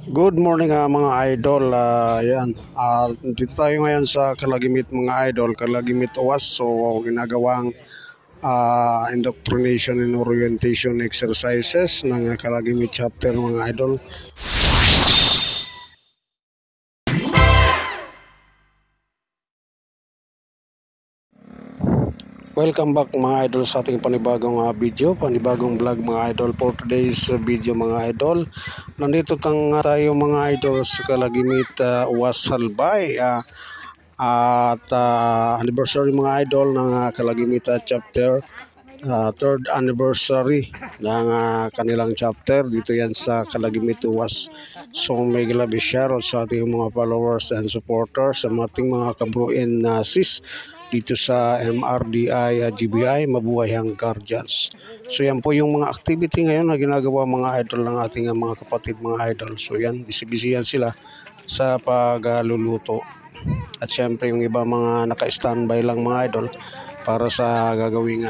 Good morning mga idol. Yan. Dito tayo ngayon sa Kalagimit mga idol. Kalagimit UAS. So ginagawang indoctrination and orientation exercises ng Kalagimit chapter mga idol. Welcome back mga idol sa ating panibagong video, panibagong vlog mga idol. For today's video mga idol, nandito tayo mga idol sa Kalagimit UAS Halbay at anniversary mga idol ng Kalagimit chapter, third anniversary ng kanilang chapter dito yan sa Kalagimit UAS. So may grabe shoutout sa ating mga followers and supporters, sa ating mga kabruin na sis dito sa MRDI GBI Mabuhay ang Guardians. So yan po yung mga activity ngayon na ginagawa mga idol ng ating mga kapatid mga idol. So yan, busy-busy yan sila sa pagluluto. At syempre yung iba mga naka-standby lang mga idol para sa gagawing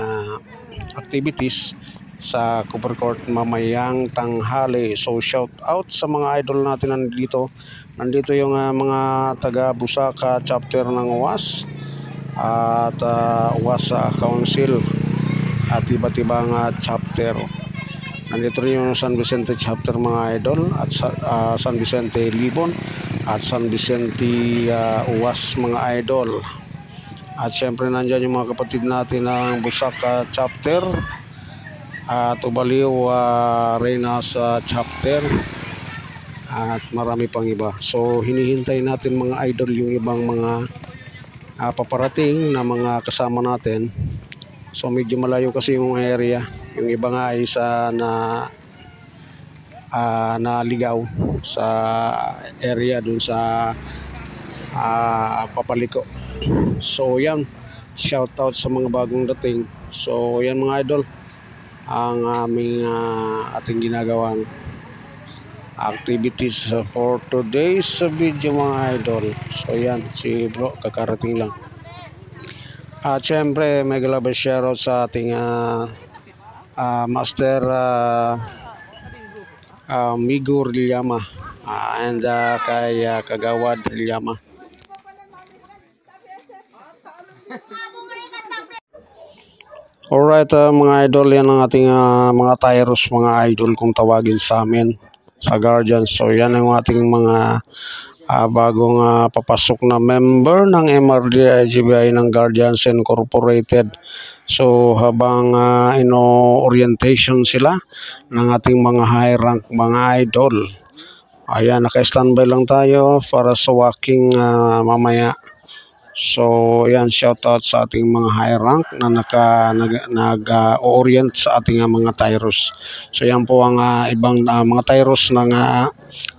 activities sa cover court mamayang tanghali. So shout out sa mga idol natin nandito. Nandito yung mga taga Busaka chapter ng UAS at UAS Council at iba't ibang chapter. Nandito rin yung San Vicente chapter mga idol at San Vicente Libon at San Vicente UAS mga idol. At syempre nandyan yung mga kapatid natin ng Busaka chapter at Ubaliw Reynas chapter at marami pang iba. So hinihintay natin mga idol yung ibang mga paparating na mga kasama natin. So medyo malayo kasi yung area. Yung iba nga ay sa naligaw sa area dun sa Papaliko. So yan, shout out sa mga bagong dating. So yan mga idol ang aming ating ginagawang activities for today's video mga idol. So yan, si bro kakarating lang. At syempre may galabay shoutout sa ating master Migo Rillama and kay Kagawad Rillama. Alright mga idol, yan ang ating mga tyros mga idol kung tawagin sa amin sa Guardians. So yan ang ating mga bagong papasok na member ng MRDI GBI ng Guardians Incorporated. So habang orientation sila ng ating mga high rank mga idol, ayan, naka-standby lang tayo para sa walking mamaya. So yan, shout out sa ating mga high rank na nag-orient sa ating mga tyros. So yan po ang ibang mga tyros ng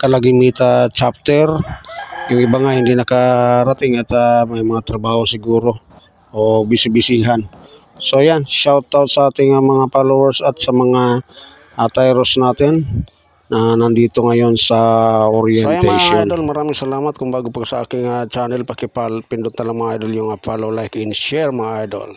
Kalagimit chapter. Yung iba nga hindi nakarating at may mga trabaho siguro o busy-busyhan. So yan, shout out sa ating mga followers at sa mga tyros natin na nandito ngayon sa orientation. So ayan mga idol, maraming salamat. Kung bago pa sa aking channel, pakipindot na lang mga idol yung follow, like, and share mga idol.